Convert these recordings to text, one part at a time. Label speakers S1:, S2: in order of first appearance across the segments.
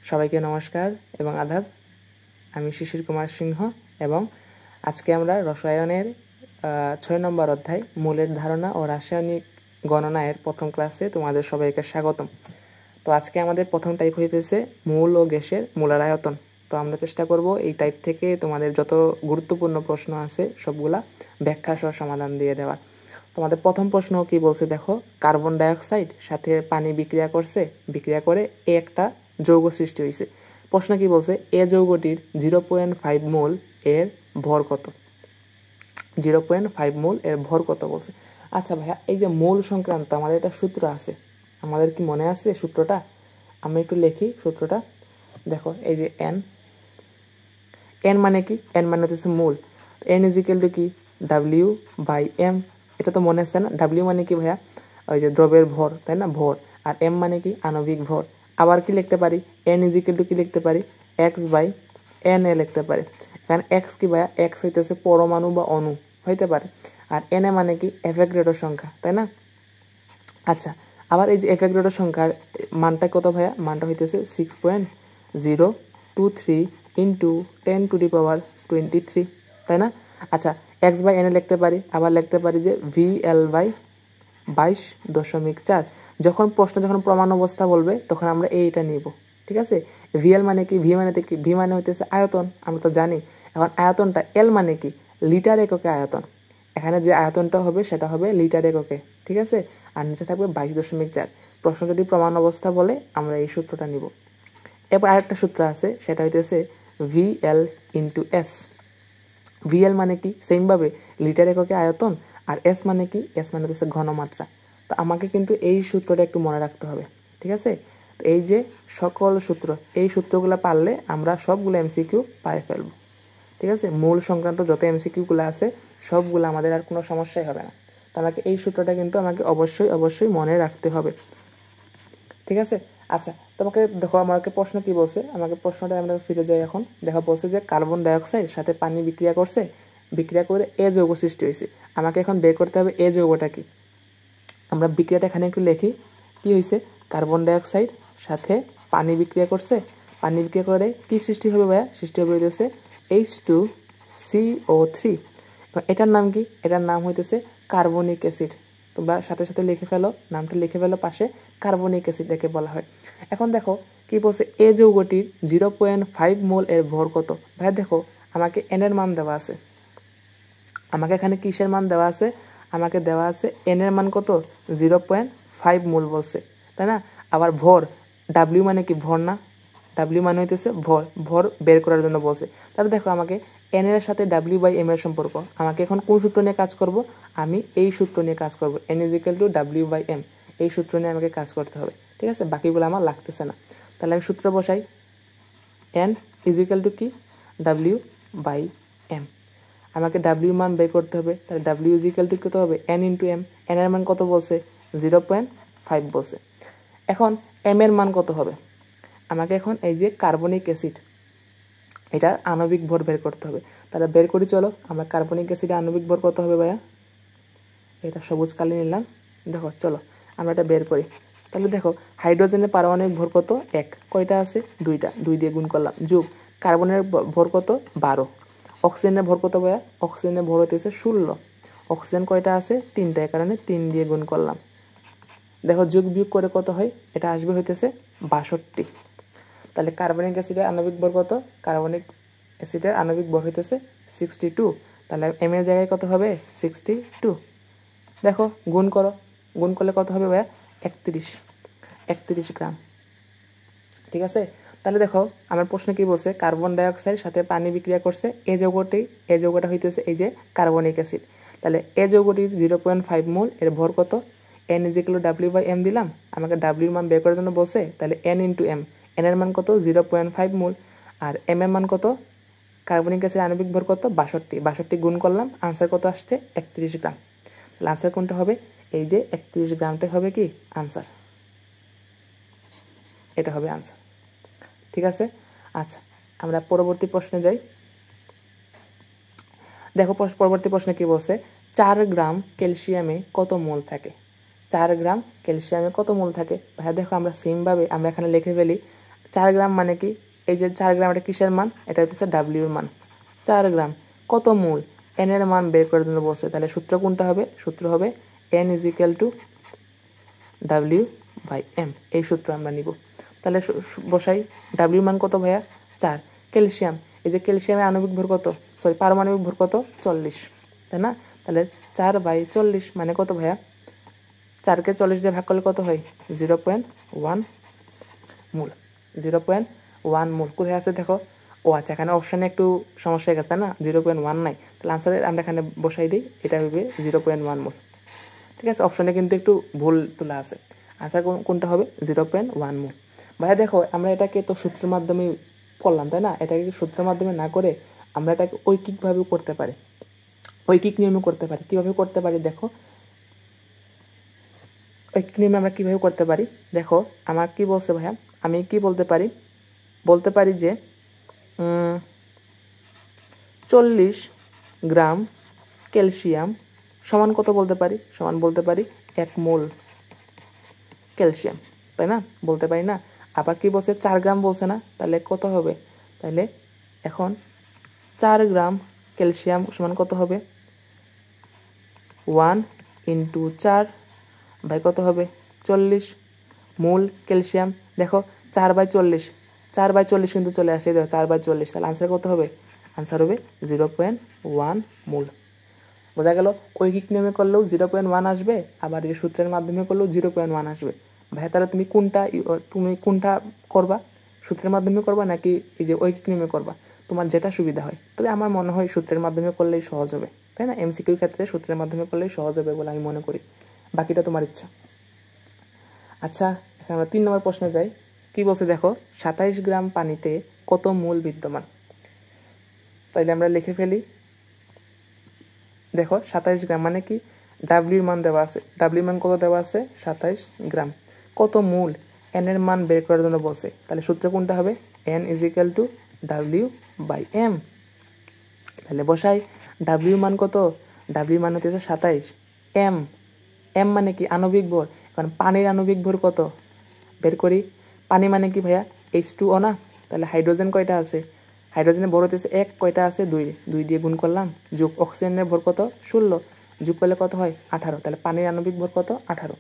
S1: সবাইকে নমস্কার এবং আদাব। আমি শিশির কুমার সিংহ এবং আজকে আমরা রসায়নের 6 নম্বর অধ্যায় মূলের ধারণা ও রাসায়নিক গণনা এর প্রথম ক্লাসে তোমাদের সবাইকে স্বাগতম। তো আজকে আমাদের প্রথম টাইপ হইতেছে মূল ও গ্যাসের মোলার আয়তন। তো আমরা চেষ্টা করব এই টাইপ থেকে তোমাদের যত গুরুত্বপূর্ণ প্রশ্ন আছে সবগুলা ব্যাখ্যা সহ সমাধান দিয়ে দেওয়ার। তোমাদের প্রথম প্রশ্ন কি বলছে দেখো, কার্বন ডাইঅক্সাইড সাথে পানি বিক্রিয়া করছে, বিক্রিয়া করে একটা যৌগ সৃষ্টি হয়েছে। প্রশ্ন কি বলছে, এ যৌগটির 0.5 মোল এর ভর কত? 0.5 মোল এর ভর কত বলছে। আচ্ছা ভাইয়া, এই যে মোল সংক্রান্ত আমাদের একটা সূত্র আছে, আমাদের কি মনে আছে সূত্রটা? আমি একটু লিখি সূত্রটা। দেখো এই যে এন, এন মানে কি? এন মানে হচ্ছে mole. N is equal to কি? ডাব্লিউ বাই এম। এটা তো মনে আছে না? ডাব্লিউ মানে কি ভাইয়া? ওই যে দ্রব্যের ভর, তাই না? ভর। আর এম মানে কি? আণবিক ভর। আবার কি লিখতে পারি? এন ইজ ইকুয়াল টু কি লিখতে পারি? এক্স বাই এন এ লিখতে পারি। কারণ এক্স কি ভাইয়া? এক্স হইতেছে পরমাণু বা অণু হইতে পারে। আর এন এ মানে কি? অ্যাভোগাড্রো সংখ্যা, তাই না? আচ্ছা, আবার এই যে অ্যাভোগাড্রো সংখ্যার মানটা কত ভাইয়া? মানটা হইতেছে 6.023 ইন্টু 10⁻23, তাই না? আচ্ছা, এক্স বাই এন এ লিখতে পারি, আবার লিখতে পারি যে VL বাই 22.4। যখন প্রমাণ অবস্থা বলবে তখন আমরা এইটা নিব, ঠিক আছে? VL মানে কি? ভি মানে কি? ভি মানে হইতেছে আয়তন, আমরা তো জানি। এখন আয়তনটা এল মানে কি? লিটার এককে আয়তন। এখানে যে আয়তনটা হবে সেটা হবে লিটার এককে, ঠিক আছে? আর নিচে থাকবে 22.4। প্রশ্ন যদি প্রমাণ অবস্থা বলে আমরা এই সূত্রটা নিব। এরপর আরেকটা সূত্র আছে, সেটা হইতেছে VL ইন্টু এস। VL মানে কি? সেমভাবে লিটার এককে আয়তন। আর এস মানে কি? এস মানে হচ্ছে ঘনমাত্রা। তো আমাকে কিন্তু এই সূত্রটা একটু মনে রাখতে হবে, ঠিক আছে? তো এই যে সকল সূত্র, এই সূত্রগুলো পারলে আমরা সবগুলো এমসিকিউ পাই ফেলবো, ঠিক আছে? মূল সংক্রান্ত যত এমসিকিউগুলো আছে সবগুলো আমাদের আর কোনো সমস্যাই হবে না। তো আমাকে এই সূত্রটা কিন্তু আমাকে অবশ্যই মনে রাখতে হবে, ঠিক আছে? আচ্ছা, তোমাকে দেখো আমাকে প্রশ্ন কি বলছে, আমাকে প্রশ্নটা আমরা ফিরে যাই এখন। দেখো বলছে যে কার্বন ডাইঅক্সাইড সাথে পানি বিক্রিয়া করছে, বিক্রিয়া করে এ যৌগ সৃষ্টি হয়েছে। আমাকে এখন বের করতে হবে এ যৌগটা কি। আমরা বিক্রিয়াটা এখানে একটু লিখি। কি হয়েছে? কার্বন ডাইঅক্সাইড সাথে পানি বিক্রিয়া করছে, পানি বিক্রিয়া করে কি সৃষ্টি হবে ভাইয়া? সৃষ্টি হবে হইতেছে H2CO3। এটার নাম কি? এটার নাম হইতেছে কার্বনিক অ্যাসিড। তোমরা সাথে সাথে লিখে ফেলো, নামটা লিখে ফেলো পাশে, কার্বনিক অ্যাসিড একে বলা হয়। এখন দেখো কি বলছে, এ যৌগটির 0.5 মোল এর ভর কত? ভাই দেখো আমাকে এন এর মান দেওয়া আছে, আমাকে এখানে কিসের মান দেওয়া আছে? আমাকে দেওয়া আছে এন এর মান কত? 0.5 মোল বলছে, তাই না? আবার ভর, ডাব্লিউ মানে কি? ভর না? ডাব্লিউ মানে হইতেছে ভর, ভর বের করার জন্য বলছে। তাহলে দেখো আমাকে এন এর সাথে ডাব্লিউ বাই এম এর সম্পর্ক, আমাকে এখন কোন সূত্র নিয়ে কাজ করব? আমি এই সূত্র নিয়ে কাজ করব, এন ইজ ইকুয়াল টু ডাব্লিউ বাই এম। এই সূত্র নিয়ে আমাকে কাজ করতে হবে, ঠিক আছে? বাকিগুলো আমার লাগতেছে না। তাহলে আমি সূত্র বসাই, এন ইজ ইকুয়াল টু কি? ডাব্লিউ বাই এম। আমাকে ডাব্লিউ মান বের করতে হবে, তাহলে ডাব্লিউ ইজ ইকুয়াল টু কত হবে? N into M. এন এর মান কত বলছে? 0.5 বলছে। এখন এম এর মান কত হবে? আমাকে এখন এই যে কার্বনিক অ্যাসিড, এটার আণবিক ভর বের করতে হবে। তাহলে বের করি চলো। আমরা কার্বনিক অ্যাসিডের আণবিক ভর কত হবে ভাইয়া? এটা সবুজ কালি নিলাম। দেখো চলো আমরা এটা বের করি। তাহলে দেখো হাইড্রোজেনের পারমাণবিক ভর কত? 1। কয়টা আছে? 2টা, 2 দিয়ে গুণ করলাম। যোগ কার্বনের ভর কত? 12। অক্সিজেনের ভর কত ভাইয়া? অক্সিজেনের ভর হইতেছে 16। অক্সিজেন কয়টা আছে? 3টা, এই কারণে 3 দিয়ে গুণ করলাম। দেখো যোগ বিয়োগ করে কত হয়? এটা আসবে হইতেছে 62। তাহলে কার্বনিক অ্যাসিডের আণবিক ভর কত? কার্বনিক অ্যাসিডের আণবিক ভর হইতেছে 62। তাহলে এম এর জায়গায় কত হবে? 62। দেখো গুণ করো, গুণ করলে কত হবে ভাইয়া? 31 গ্রাম, ঠিক আছে? তাহলে দেখো আমার প্রশ্ন কি বলছে, কার্বন ডাইঅক্সাইড সাথে পানি বিক্রিয়া করছে এ যৌগটা হইতেছে এই যে কার্বনিক অ্যাসিড। তাহলে এ যৌগটির 0.5 মোল এর ভর কত? এন ইজ ইকুয়াল টু ডাব্লিউ বাই এম দিলাম, আমাকে ডাব্লিউর মান বের করার জন্য বলছে। তাহলে এন ইন্টু এম, এন এর মান কত? 0.5 মোল। আর এম এর মান কত? কার্বনিক অ্যাসিড আণবিক ভর কত? 62 গুণ করলাম, আনসার কত আসছে? 31 গ্রাম। তাহলে আনসার কোনটা হবে? এই যে 31 গ্রামটাই হবে কি আনসার, এটা হবে আনসার, ঠিক আছে? আচ্ছা, আমরা পরবর্তী প্রশ্নে যাই। দেখো পরবর্তী প্রশ্নে কি বলছে, 4 গ্রাম ক্যালসিয়ামে কত মোল থাকে? 4 গ্রাম ক্যালসিয়ামে কত মোল থাকে? ভাই দেখো আমরা সেমভাবে আমরা এখানে লিখে ফেলি 4 গ্রাম মানে কি, এই যে 4 গ্রাম এটা কিসের মান, এটা হচ্ছে ডাব্লিউর মান। 4 গ্রাম কত মোল, এন এর মান বের করার জন্য বলছে, তাহলে সূত্র কোনটা হবে, সূত্র হবে এন ইজ ইকুয়াল টু ডাব্লিউ বাই এম, এই সূত্র আমরা নিব। তাহলে বসাই, ডাব্লিউ মান কত ভাইয়া 4। ক্যালসিয়াম, এই যে ক্যালসিয়ামের আণবিক ভর কত, সরি পারমাণবিক ভর কত 40, তাই না? তাহলে 4/40 মানে কত ভাইয়া, 4কে 40 দিয়ে ভাগ করলে কত হয় 0.1 মোল। 0.1 মোল কোথায় আছে দেখো, ও আচ্ছা এখানে অপশানে একটু সমস্যা হয়ে গেছে, তাই না? 0.1 নাই, তাহলে আনসারে আমরা এখানে বসাই দিই, এটা হবে 0.1 মোল। ঠিক আছে, অপশানে কিন্তু একটু ভুল তোলা আছে, আনসার কোনটা হবে 0.1 মোল। ভাইয়া দেখো আমরা এটাকে তো সূত্রের মাধ্যমে করলাম, তাই না? এটাকে সূত্রের মাধ্যমে না করে আমরা এটাকে ঐকিকভাবেও করতে পারি, ঐকিক নিয়মে করতে পারি। কীভাবে করতে পারি দেখো, ঐকিক নিয়মে আমরা কীভাবে করতে পারি দেখো, আমার কি বলছে ভাইয়া, আমি কি বলতে পারি যে 40 গ্রাম ক্যালসিয়াম সমান কত বলতে পারি, সমান বলতে পারি 1 মোল ক্যালসিয়াম, তাই না? বলতে পারি না? আবার কি বলছে 4 গ্রাম বলছে না, তাহলে কত হবে, তাহলে এখন 4 গ্রাম ক্যালসিয়াম সমান কত হবে 1 × 4 বাই কত হবে 40 মোল ক্যালসিয়াম। দেখো 4/40, 4/40 কিন্তু চলে আসছে, দেখো 4/40, তাহলে আনসার কত হবে, আনসার হবে 0.1 মোল। বোঝা গেল, ঐকিক নিয়মে করলেও 0.1 আসবে, আবার এই সূত্রের মাধ্যমে করলেও 0.1 আসবে। ভাই তাহলে তুমি কোনটা করবা, সূত্রের মাধ্যমে করবা নাকি এই যে ঐকিক নিয়মে করবা, তোমার যেটা সুবিধা হয়। তবে আমার মনে হয় সূত্রের মাধ্যমে করলেই সহজ হবে, তাই না? এমসিকিউর ক্ষেত্রে সূত্রের মাধ্যমে করলেই সহজ হবে বলে আমি মনে করি, বাকিটা তোমার ইচ্ছা। আচ্ছা, এখন আমরা 3 নম্বর প্রশ্নে যাই। কি বলছে দেখো, 27 গ্রাম পানিতে কত মোল বিদ্যমান, তাইলে আমরা লিখে ফেলি। দেখো 27 গ্রাম মানে কি, ডাব্লিউর মান দেওয়া আছে, ডাব্লিউর মান কত দেওয়া আছে 27 গ্রাম, কত মোল, এন এর মান বের করার জন্য বলছে, তাহলে সূত্র কোনটা হবে এন ইজ ইকুয়াল টু ডাব্লিউ বাই এম। তাহলে বসাই, ডাব্লিউ মান কত, ডাব্লিউ মান হচ্ছে 27, এম, এম মানে কি আণবিক ভর, এখন পানির আণবিক ভর কত বের করি, পানি মানে কি ভাইয়া H2O না, তাহলে হাইড্রোজেন কয়টা আছে, হাইড্রোজেনের ভর হতেছে 1, কয়টা আছে 2, 2 দিয়ে গুণ করলাম, যোগ অক্সিজেনের ভর কত 16, যোগ করলে কত হয় 18, তাহলে পানির আণবিক ভর কত 18।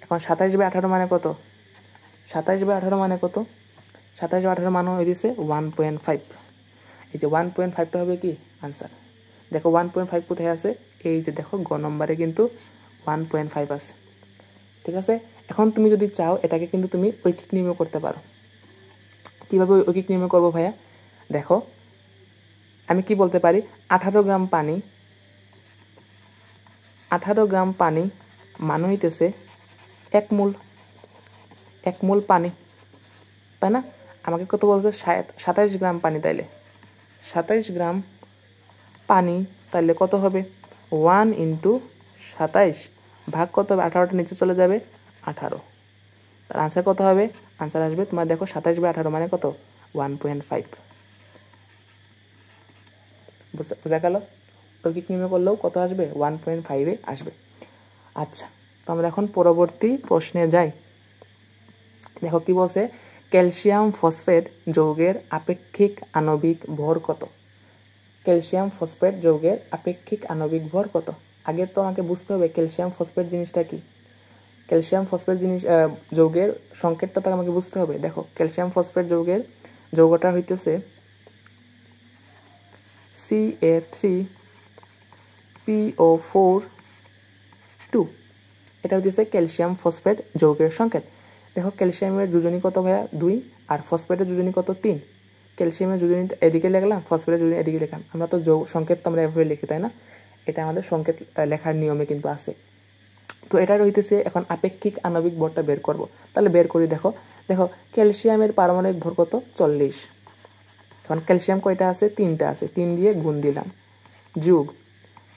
S1: এখন 27/18 মানে কত, 27/18 মানে কত, 27/18 মানে হয়ে দিছে 1.5, এই যে 1.5টা হবে কি আনসার। দেখো 1.5 কোথায় আছে, এই যে দেখো গ নম্বরে কিন্তু 1.5 আছে। ঠিক আছে, এখন তুমি যদি চাও এটাকে কিন্তু তুমি ঐকিক নিয়মে করতে পারো। কীভাবে ঐকিক নিয়মে করবো ভাইয়া দেখো, আমি কি বলতে পারি, 18 গ্রাম পানি মান হইতেছে 1 মোল পানি, তাই না? আমাকে কত বলছে 27 গ্রাম পানি, তাইলে 27 গ্রাম পানি, তাইলে কত হবে 1 × 27 ভাগ কত হবে, 18টা নিচে চলে যাবে 18, তার আনসার কত হবে, আনসার আসবে তোমার দেখো 27/18 মানে কত 1.5। বোঝা গেল, ঐকিক নিয়মে করলেও কত আসবে 1.5 আসবে। আচ্ছা, তো আমরা এখন পরবর্তী প্রশ্নে যাই। দেখো কি বলছে, ক্যালসিয়াম ফসফেট যৌগের আপেক্ষিক আণবিক ভর কত, ক্যালসিয়াম ফসফেট যৌগের আপেক্ষিক আণবিক ভর কত। আগে তো আমাকে বুঝতে হবে ক্যালসিয়াম ফসফেট জিনিসটা কি, ক্যালসিয়াম ফসফেট যৌগের সংকেতটা তো আমাকে বুঝতে হবে। দেখো ক্যালসিয়াম ফসফেট যৌগটা হইতেছে Ca3PO4 এটা হইতেছে ক্যালসিয়াম ফসফেট যৌগের সংকেত। দেখো ক্যালসিয়ামের যোজনী কত ভাইয়া 2, আর ফসফেটের যোজনী কত 3। ক্যালসিয়ামের যোজনী এদিকে লিখলাম, ফসফেটের যোজনী এদিকে লিখলাম, আমরা তো সংকেত তো আমরা এভাবে লিখি, তাই না? এটা আমাদের সংকেত লেখার নিয়মে কিন্তু আছে। তো এটা রইতেছে, এখন আপেক্ষিক আণবিক ভরটা বের করব, তাহলে বের করি। দেখো ক্যালসিয়ামের পারমাণবিক ভর কত 40, এখন ক্যালসিয়াম কয়টা আছে 3টা আছে, 3 দিয়ে গুণ দিলাম, যোগ,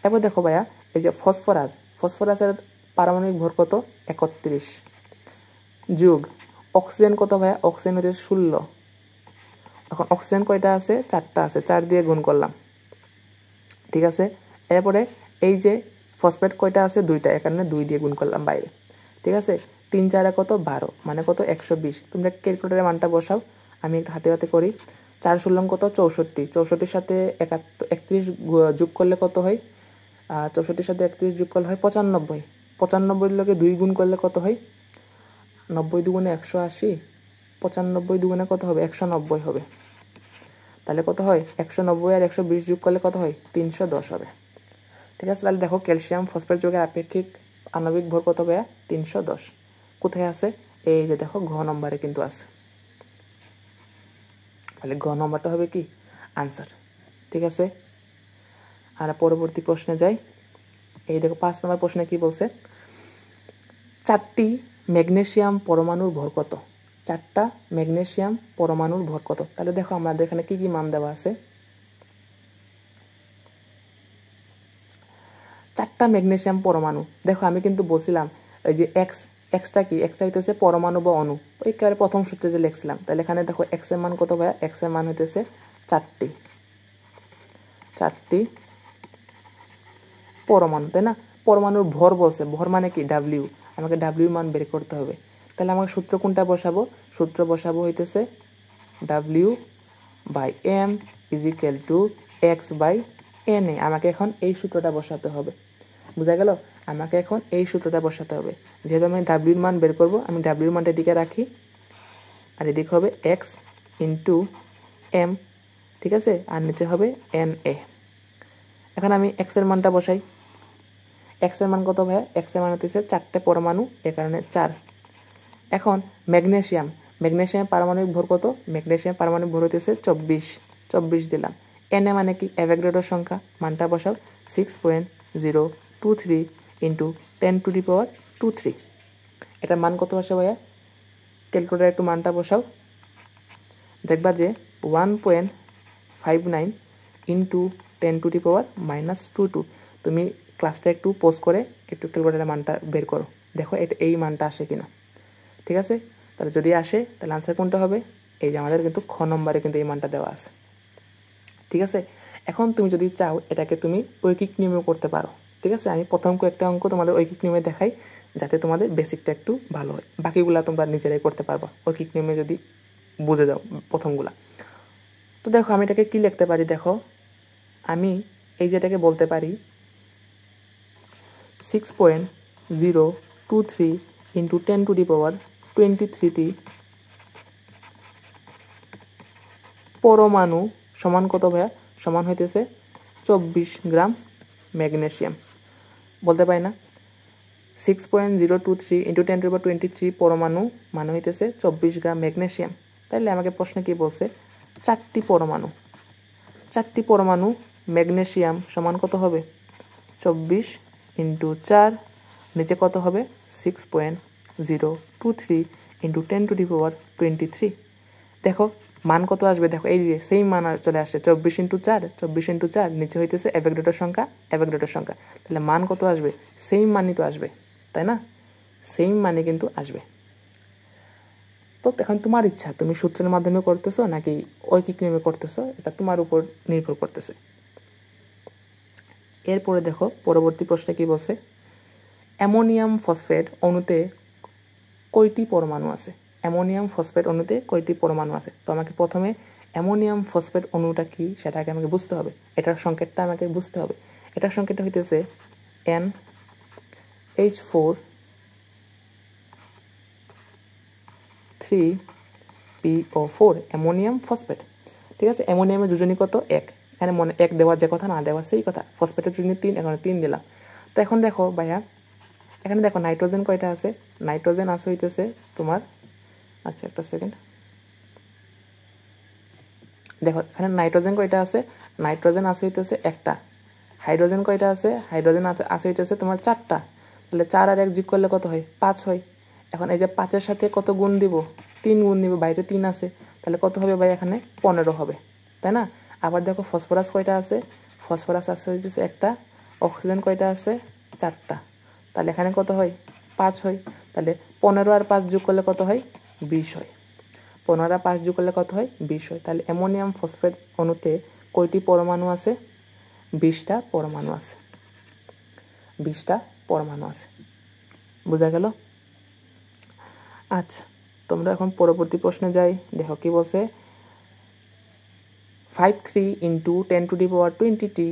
S1: এবার দেখো ভাইয়া এই যে ফসফরাসের পারমাণবিক ভর কত 31, যোগ অক্সিজেন কত ভাইয়া, অক্সিজেন হচ্ছে 16, এখন অক্সিজেন কয়টা আছে 4টা আছে, 4 দিয়ে গুণ করলাম, ঠিক আছে। এরপরে এই যে ফসফেট কয়টা আছে 2টা, এখানে 2 দিয়ে গুণ করলাম বাইরে, ঠিক আছে। 3 4 কত 12 মানে কত 120। তোমরা ক্যালকুলেটরের মানটা বসাও, আমি একটু হাতে হাতে করি। 4 ষোলং কত 64, 64 সাথে 31 যোগ করলে কত হয়, 64 সাথে 31 যোগ করলে হয় 95, 95 লগে 2 গুণ করলে কত হয়, 90 দুগুণে 180, 95 দুগুণে কত হবে 190 হবে। তাহলে কত হয় 190 আর 120 যোগ করলে কত হয় 310 হবে। ঠিক আছে, তাহলে দেখো ক্যালসিয়াম ফসফেট যৌগের আপেক্ষিক আণবিক ভর কত হবে 310। কোথায় আছে, এই যে দেখো ঘ নম্বরে কিন্তু আছে। তাহলে ঘ নম্বরটা হবে কি আনসার। ঠিক আছে, আর পরবর্তী প্রশ্নে যাই। এই দেখো 5 নম্বর প্রশ্নে কি বলছে, 4টি ম্যাগনেসিয়াম পরমাণুর ভর কত, 4টা ম্যাগনেসিয়াম পরমাণুর ভর কত। তাহলে দেখো আমাদের এখানে কি কি মান দেওয়া আছে, 4টা ম্যাগনেসিয়াম পরমাণু। দেখো আমি কিন্তু বলছিলাম এই যে এক্সটা কি, এক্সটা হইতেছে পরমাণু বা অণু, একেবারে প্রথম সূত্রে যে লিখছিলাম। তাহলে এখানে দেখো এক্স এর মান কত ভাইয়া, এক্স এর মান হইতেছে 4টি পরমাণু, তাই না। পরমাণুর ভর বলছে, ভর মানে কি ডাব্লিউ, আমাকে ডাব্লিউ মান বের করতে হবে। তাহলে আমাকে সূত্র কোনটা বসাবো, সূত্র বসাবো হইতেছে ডাব্লিউ by m is equal to x by n এ। আমাকে এখন এই সূত্রটা বসাতে হবে, বুঝা গেল। আমাকে এখন এই সূত্রটা বসাতে হবে। যেহেতু আমি ডাব্লিউর মান বের করবো, আমি ডাব্লিউর মানটা এদিকে রাখি, আর এদিকে হবে এক্স ইন্টু এম, ঠিক আছে, আর নিচে হবে এন এ। এখন আমি এক্সের মানটা বসাই। এক্সের মান কত ভাইয়া, এক্সের মান হচ্ছে 4টে পরমাণু, এ কারণে 4। এখন ম্যাগনেসিয়াম, ম্যাগনেসিয়ামের পারমাণবিক ভর কত, ম্যাগনেসিয়ামের পারমাণবিক ভর হচ্ছে 24 দিলাম। এন এ মানে কি অ্যাভোগাড্রোর সংখ্যা, মানটা বসাও 6.023 ইন্টু 10⁻²3। এটার মান কত আসে ভাইয়া, ক্যালকুলেটার একটু মানটা বসাও, দেখবা যে 1.59 ইন্টু 10⁻²2। তুমি ক্লাসটা একটু পজ করে একটু ক্যালকুলেটারের মানটা বের করো, দেখো এটা এই মানটা আসে কিনা। ঠিক আছে, তাহলে যদি আসে তাহলে আনসার কোনটা হবে, এই যে আমাদের কিন্তু খ নম্বরে কিন্তু এই মানটা দেওয়া আছে। ঠিক আছে, এখন তুমি যদি চাও এটাকে তুমি ঐকিক নিয়মে করতে পারো। ঠিক আছে, আমি প্রথম কয়েকটা অঙ্ক তোমাদের ঐকিক নিয়মে দেখাই, যাতে তোমাদের বেসিকটা একটু ভালো হয়। বাকিগুলা তোমরা নিজেরাই করতে পারবা ঐকিক নিয়মে যদি বুঝে যাও প্রথমগুলা। তো দেখো আমি এটাকে কি লিখতে পারি, দেখো আমি এই যেটাকে বলতে পারি 6.023 ইন্টু 10⁻23 পরমাণু সমান কত ভাইয়া, সমান হইতেছে 24 গ্রাম ম্যাগনেসিয়াম। বলতে পারি না 6.023 ইন্টু 10⁻23 পরমাণু মানে হইতেছে 24 গ্রাম ম্যাগনেসিয়াম। তাইলে আমাকে প্রশ্ন কি বলছে, 4টি পরমাণু ম্যাগনেসিয়াম সমান কত হবে 24 ইন্টু 4, নিচে কত হবে 6.023 ইন্টু 10⁻23। দেখো মান কত আসবে, দেখো এই যে সেম মান চলে আসছে 24 ইন্টু 4, নিচে হইতেছে অ্যাভোগাড্রোর সংখ্যা। তাহলে মান কত আসবে, সেম মানই তো আসবে, তাই না, সেম মানে কিন্তু আসবে। তো এখন তোমার ইচ্ছা, তুমি সূত্রের মাধ্যমে করতেছো নাকি ঐকিক নিয়মে করতেছো, এটা তোমার উপর নির্ভর করতেছে। এরপরে দেখো পরবর্তী প্রশ্নে কি বলছে, অ্যামোনিয়াম ফসফেট অণুতে কয়টি পরমাণু আছে, অ্যামোনিয়াম ফসফেট অণুতে কয়টি পরমাণু আছে। তো আমাকে প্রথমে অ্যামোনিয়াম ফসফেট অণুটা কি সেটাকে আমাকে বুঝতে হবে, এটার সংকেতটা আমাকে বুঝতে হবে। এটার সংকেতটা হইতেছে NH4 3PO4 অ্যামোনিয়াম ফসফেট। ঠিক আছে, অ্যামোনিয়ামের যোজনী কত 1, এখানে মনে 1 দেওয়া যে কথা না দেওয়া সেই কথা। ফসফেটের যোজনী 3, এখানে 3 দিলাম। তো এখন দেখো ভাইয়া এখানে দেখো নাইট্রোজেন কয়টা আছে, নাইট্রোজেন আছে হইতেছে তোমার, আচ্ছা একটা সেকেন্ড, দেখো এখানে নাইট্রোজেন কয়টা আছে, নাইট্রোজেন আছে হইতেছে একটা। হাইড্রোজেন কয়টা আছে, হাইড্রোজেন আছে হইতেছে তোমার 4টা। তাহলে 4 আর 1 যোগ করলে কত হয় 5 হয়। এখন এই যে 5-এর সাথে কত গুণ দিব, 3 গুণ দিব, বাইরে 3 আছে, তাহলে কত হবে ভাই এখানে 15 হবে, তাই না। আবার দেখো ফসফরাস কয়টা আছে, ফসফরাস আছে হইতেছে একটা। অক্সিজেন কয়টা আছে 4টা, তাহলে এখানে কত হয় 5 হয়। তাহলে 15 আর 5 যোগ করলে কত হয় 20 হয়। 15 আর 5 যোগ করলে কত হয় 20 হয়। তাহলে অ্যামোনিয়াম ফসফেট অণুতে কয়টি পরমাণু আছে, 20টা পরমাণু আছে, 20টা পরমাণু আছে, বোঝা গেল। আচ্ছা, তোমরা এখন পরবর্তী প্রশ্নে যাই। দেখো কি বলছে, 53 × 10⁻20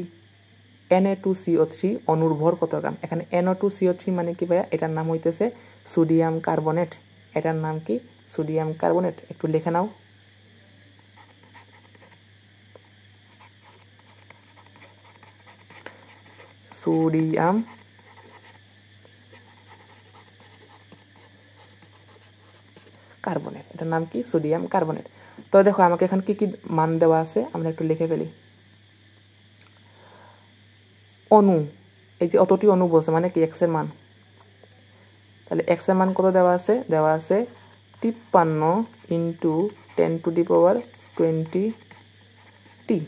S1: Na2CO3 অণুর ভর কত গ্রাম। এখানে NO2CO3 মানে কি ভাইয়া, এটার নাম হইতেছে সোডিয়াম কার্বনেট। এটার নাম কি, সোডিয়াম কার্বনেট। একটু লিখে নাও। সোডিয়াম কার্বনেট, এটার নাম কি, সোডিয়াম কার্বনেট। তো দেখো আমাকে এখানে কি কি মান দেওয়া আছে, আমরা একটু লিখে ফেলি। অণু, এই যে অতটি অণু বলছে মানে কি এক্স এর মান, তাহলে এক্স এর মান কত দেওয়া আছে, দেওয়া আছে 53 × 10⁻20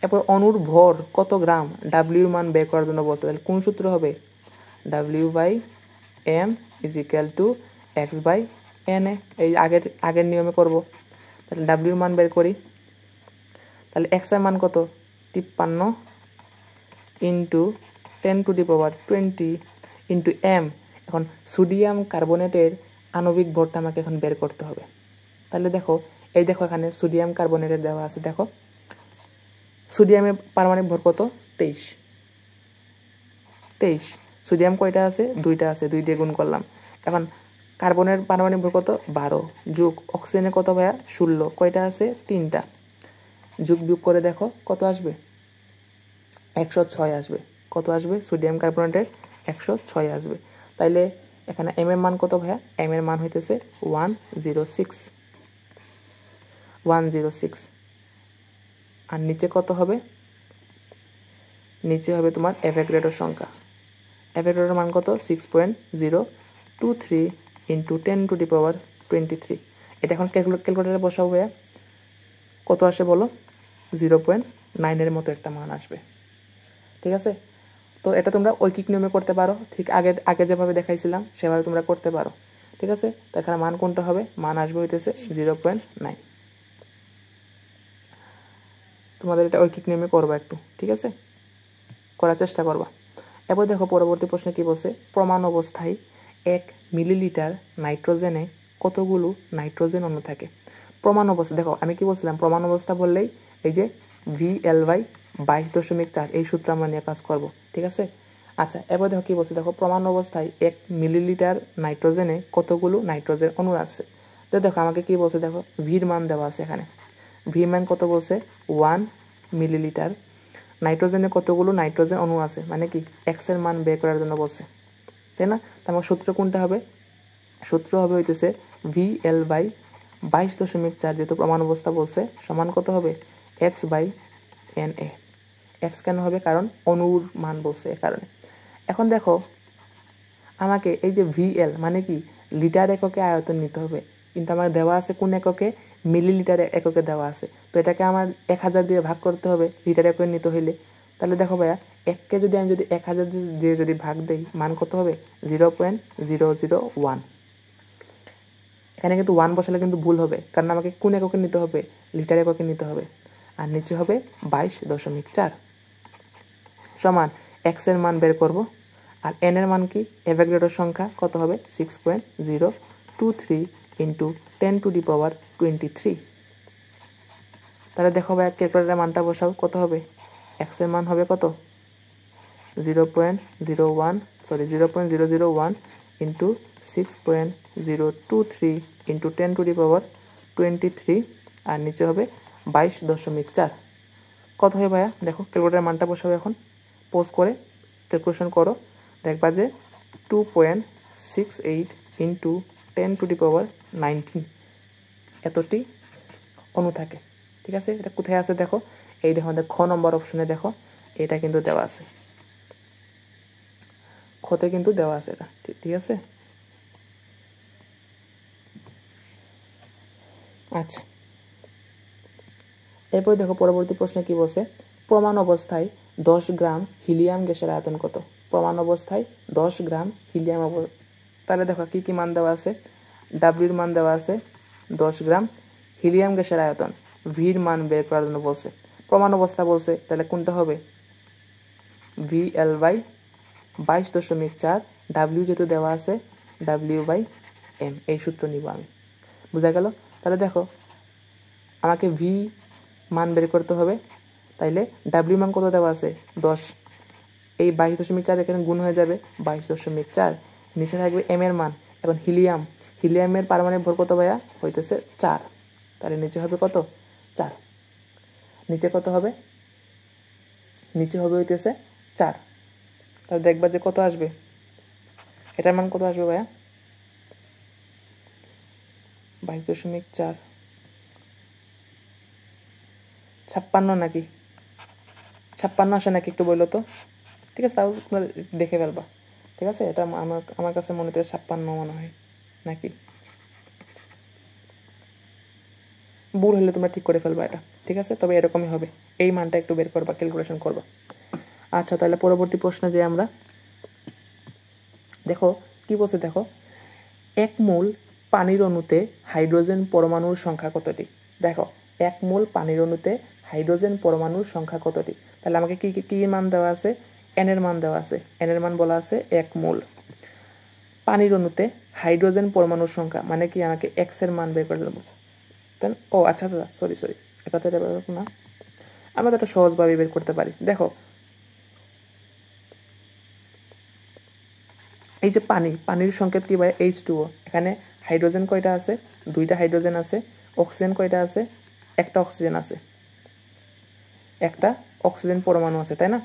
S1: এরপর অণুর ভর কত গ্রাম, ডাব্লিউর মান বের করার জন্য বলছে। তাহলে কোন সূত্র হবে, W/m = X/Na। এই আগের নিয়মে করব। তাহলে ডাব্লিউর মান বের করি। তাহলে এক্স এর মান কত, 53 × 10⁻20 × m। এখন সোডিয়াম কার্বনেটের আণবিক ভরটা আমাকে এখন বের করতে হবে। তাহলে দেখো, এই দেখো এখানে সোডিয়াম কার্বনেটের দেওয়া আছে। দেখো সোডিয়ামের পারমাণবিক ভর কত, 23। সোডিয়াম কয়টা আছে, 2টা আছে, 2 দিয়ে গুণ করলাম। এখন কার্বনের পারমাণবিক ভর কত, 12 যোগ অক্সিজেনের কত ভাইয়া, 16। কয়টা আছে, 3টা। যোগ বিয়োগ করে দেখো কত আসবে, 106 আসবে। কত আসবে, সোডিয়াম কার্বনেটের 106 আসবে। তাইলে এখানে এম এর মান কত ভাইয়া, এম এর মান হইতেছে 106। আর নিচে কত হবে, নিচে হবে তোমার অ্যাভোগাড্রোর সংখ্যা। অ্যাভোগাড্রোর মান কত, 6.023 × 10⁻23। এটা এখন ক্যালকুলেটারে বসাবো ভাইয়া, কত আসে বলো, 0.9 মতো একটা মান আসবে। ঠিক আছে, তো এটা তোমরা ঐকিক নিয়মে করতে পারো, ঠিক আগে যেভাবে দেখাইছিলাম সেভাবে তোমরা করতে পারো। ঠিক আছে, তো এখানে মান কোনটা হবে, মান আসবে হইতেছে 0.9। তোমাদের এটা ঐকিক নিয়মে করবা একটু, ঠিক আছে, করার চেষ্টা করবা। এবার দেখো পরবর্তী প্রশ্নে কি বলছে, প্রমাণ অবস্থায় 1 মিলিলিটার নাইট্রোজেনে কতগুলো নাইট্রোজেন অণু থাকে। প্রমাণ অবস্থা, দেখো আমি কি বলছিলাম, প্রমাণ অবস্থা বললেই এই যে VL/22.4 এই সূত্র আমরা নিয়ে কাজ করব। ঠিক আছে, আচ্ছা এবার দেখো কি বলছে, দেখো প্রমাণ অবস্থায় 1 মিলিলিটার নাইট্রোজেনে কতগুলো নাইট্রোজেন অণু আছে। তো দেখো আমাকে কি বলছে, দেখো ভির মান দেওয়া আছে এখানে। ভি মান কত বলছে, 1 মিলিলিটার। নাইট্রোজেনে কতগুলো নাইট্রোজেন অণু আছে, মানে কি এক্স এর মান বের করার জন্য বলছে, তাই না। তো আমার সূত্র কোনটা হবে, সূত্র হবে হইতেছে VL/22.4, যেহেতু প্রমাণ অবস্থা বলছে, সমান কত হবে, X/Na। এক্স কেন হবে, কারণ অণুর মান বলছে এ কারণে। এখন দেখো আমাকে এই যে VL মানে কি লিটার এককে আয়তন নিতে হবে, কিন্তু আমার দেওয়া আছে কোন এককে, মিলিলিটার এককে দেওয়া আছে। তো এটাকে আমার 1000 দিয়ে ভাগ করতে হবে লিটার এককে নিতে হইলে। তাহলে দেখো ভাইয়া, এককে যদি আমি 1000 দিয়ে যদি ভাগ দেই, মান কত হবে, 0.001। এখানে কিন্তু 1 বসালে কিন্তু ভুল হবে, কারণ আমাকে কোন এককে নিতে হবে, লিটার এককে নিতে হবে। আর নিচে হবে 22.4 সমান এক্স এর মান বের করব। আর এন এর মান কি, অ্যাভোগাড্রোর সংখ্যা কত হবে, 6.023 × 10⁻23। তাহলে দেখো ভাই ক্যালকুলেটারের মানটা বসাও, কত হবে, এক্স এর মান হবে কত, 0.001 × 6.023 × 10⁻23। আর নিচে হবে 22.4। কত হয় ভাইয়া, দেখো ক্যালকুলেটারের মানটা বসাবো এখন, পোজ করে ক্যালকুলেশন করো, দেখবা যে 2.68 × 10⁻19 এতটি অণু থাকে। ঠিক আছে, এটা কোথায় আছে দেখো, এই দেখো আমাদের খ নম্বর অপশনে দেখো, এটা কিন্তু দেওয়া আছে, খতে কিন্তু দেওয়া আছে এটা। ঠিক আছে, আচ্ছা এরপর দেখো পরবর্তী প্রশ্নে কি বলছে, প্রমাণ অবস্থায় 10 গ্রাম হিলিয়াম গ্যাসের আয়তন কত। প্রমাণ অবস্থায় 10 গ্রাম হিলিয়াম। তাহলে দেখো কি কি মান দেওয়া আছে, ডাব্লিউর মান দেওয়া আছে 10 গ্রাম, হিলিয়াম গ্যাসের আয়তন, ভির মান বের করার জন্য বলছে, প্রমাণ অবস্থা বলছে, তাহলে কোনটা হবে, VL/22.4, ডাব্লিউ যেহেতু দেওয়া আছে, W/m এম, এই সূত্র নিব আমি। বোঝা গেল? তাহলে দেখো আমাকে ভি মান বের করতে হবে, তাইলে ডাব্লিউ মান কত দেওয়া আছে 10, এই 22.4 এখানে গুণ হয়ে যাবে 22.4, নিচে থাকবে এম এর মান। এখন হিলিয়ামের পারমাণবিক ভর কত ভাইয়া হইতেছে 4, তাহলে নিচে হবে কত 4, নিচে কত হবে, নিচে হবে হইতেছে 4। তাহলে দেখবা যে কত আসবে, এটার মান কত আসবে ভাইয়া 22.4, 56 নাকি 56 আসে নাকি একটু বললো তো। ঠিক আছে, তাও তোমরা দেখে ফেলবা। ঠিক আছে, এটা আমার কাছে মনে হচ্ছে 56 মনে হয় নাকি, ভুল হলে তোমরা ঠিক করে ফেলবা এটা। ঠিক আছে, তবে এরকমই হবে, এই মানটা একটু বের করবা, ক্যালকুলেশন করবা। আচ্ছা, তাহলে পরবর্তী প্রশ্নে যে আমরা দেখো কি বলছে, দেখো 1 মোল পানির অণুতে হাইড্রোজেন পরমাণুর সংখ্যা কতটি। দেখো 1 মোল পানির অণুতে হাইড্রোজেন পরমাণুর সংখ্যা কতটি, তাহলে আমাকে কি কি মান দেওয়া আছে, এন এর মান দেওয়া আছে, এন এর মান বলা আছে 1 মোল পানির অণুতে হাইড্রোজেন পরমাণুর সংখ্যা, মানে কি আমাকে এক্স এর মান বের করে দেবো। দেন ও আচ্ছা আচ্ছা সরি এটা তো না, আমরা তো এটা সহজভাবে বের করতে পারি। দেখো এই যে পানির সংকেত কি ভাই H2O, এখানে হাইড্রোজেন কয়টা আছে, 2টা হাইড্রোজেন আছে, অক্সিজেন কয়টা আছে, একটা অক্সিজেন আছে, একটা অক্সিজেন পরমাণু আছে, তাই না।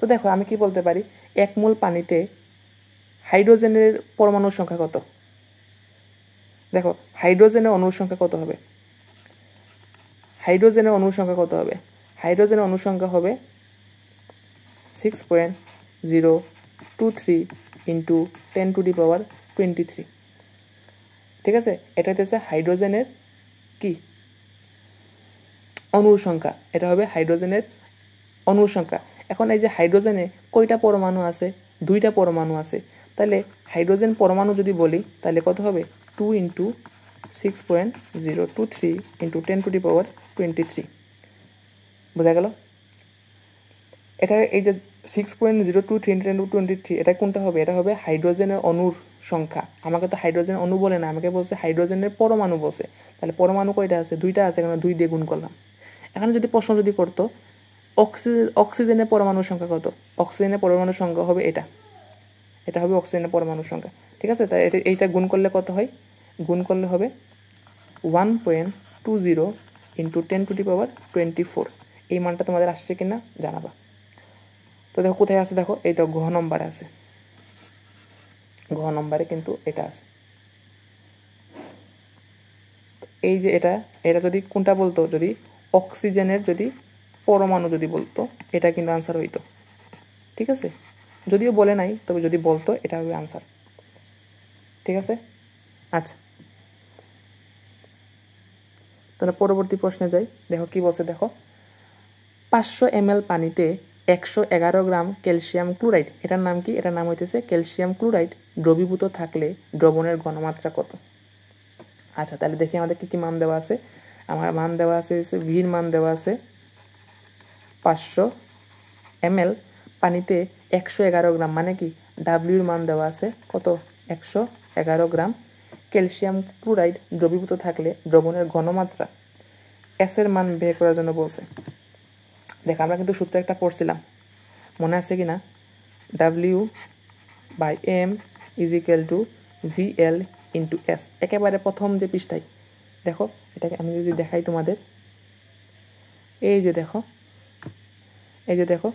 S1: তো দেখো আমি কি বলতে পারি, 1 মোল পানিতে হাইড্রোজেনের পরমাণুর সংখ্যা কত। দেখো হাইড্রোজেনের অণুর সংখ্যা কত হবে, হাইড্রোজেনের অণুর সংখ্যা কত হবে, হাইড্রোজেনের অণুর সংখ্যা হবে 6.023 ইন্টু 10⁻23। ঠিক আছে, এটা হচ্ছে হাইড্রোজেনের কি অণুর সংখ্যা, এটা হবে হাইড্রোজেনের অণুর সংখ্যা। এখন এই যে হাইড্রোজেনে কয়টা পরমাণু আছে, 2টা পরমাণু আছে, তাহলে হাইড্রোজেন পরমাণু যদি বলি তাহলে কত হবে 2 ইন্টু 6.023 ইন্টু 10⁻23। বোঝা গেল? এটা এই যে 6.023 ইন্টু 10⁻23 এটা কোনটা হবে, এটা হবে হাইড্রোজেনের অণুর সংখ্যা। আমাকে তো হাইড্রোজেন অণু বলে না, আমাকে বলছে হাইড্রোজেনের পরমাণু বলছে। তাহলে পরমাণু কয়টা আছে, 2টা আছে, এখানে 2 দিয়ে গুণ করলাম। এখানে যদি প্রশ্ন যদি করতো অক্সিজেনের পরমাণুর সংখ্যা কত, অক্সিজেনের পরমাণুর সংখ্যা হবে এটা হবে অক্সিজেনের পরমাণুর সংখ্যা। ঠিক আছে, তাই এইটা গুণ করলে কত হয়, গুণ করলে হবে 1.20 ইন্টু 10⁻24। এই মানটা তোমাদের আসছে কিনা জানাবা। তো দেখো কোথায় আছে, দেখো এই তো ঘ নম্বরে আছে, ঘ নম্বরে কিন্তু এটা আছে। এই যে এটা যদি কোনটা বলতো, যদি অক্সিজেনের যদি পরমাণু যদি বলতো এটা কিন্তু আনসার হইতো। ঠিক আছে, যদিও বলে নাই, তবে যদি বলতো এটা হবে আনসার। ঠিক আছে, আচ্ছা তাহলে পরবর্তী প্রশ্নে যাই। দেখো কি বলছে, দেখো 500 ml পানিতে 111 গ্রাম ক্যালসিয়াম ক্লোরাইড, এটার নাম কি, এটার নাম হইতেছে ক্যালসিয়াম ক্লোরাইড, দ্রবীভূত থাকলে দ্রবণের ঘনমাত্রা কত। আচ্ছা তাহলে দেখি আমাদের কি কি মান দেওয়া আছে। আমার মান দেওয়া আছে, ভির মান দেওয়া আছে 500 ml পানিতে 111 গ্রাম, মানে কি ডাব্লিউর মান দেওয়া আছে কত 111 গ্রাম ক্যালসিয়াম ক্লোরাইড দ্রবীভূত থাকলে দ্রবণের ঘনমাত্রা। এস এর মান বের করার জন্য বলছে। দেখ আমরা কিন্তু সূত্র একটা পড়ছিলাম, মনে আছে কি না, W/M = VL × S, একেবারে প্রথম যে পৃষ্ঠায়। দেখো এটাকে আমি যদি দেখাই তোমাদের, এই যে দেখো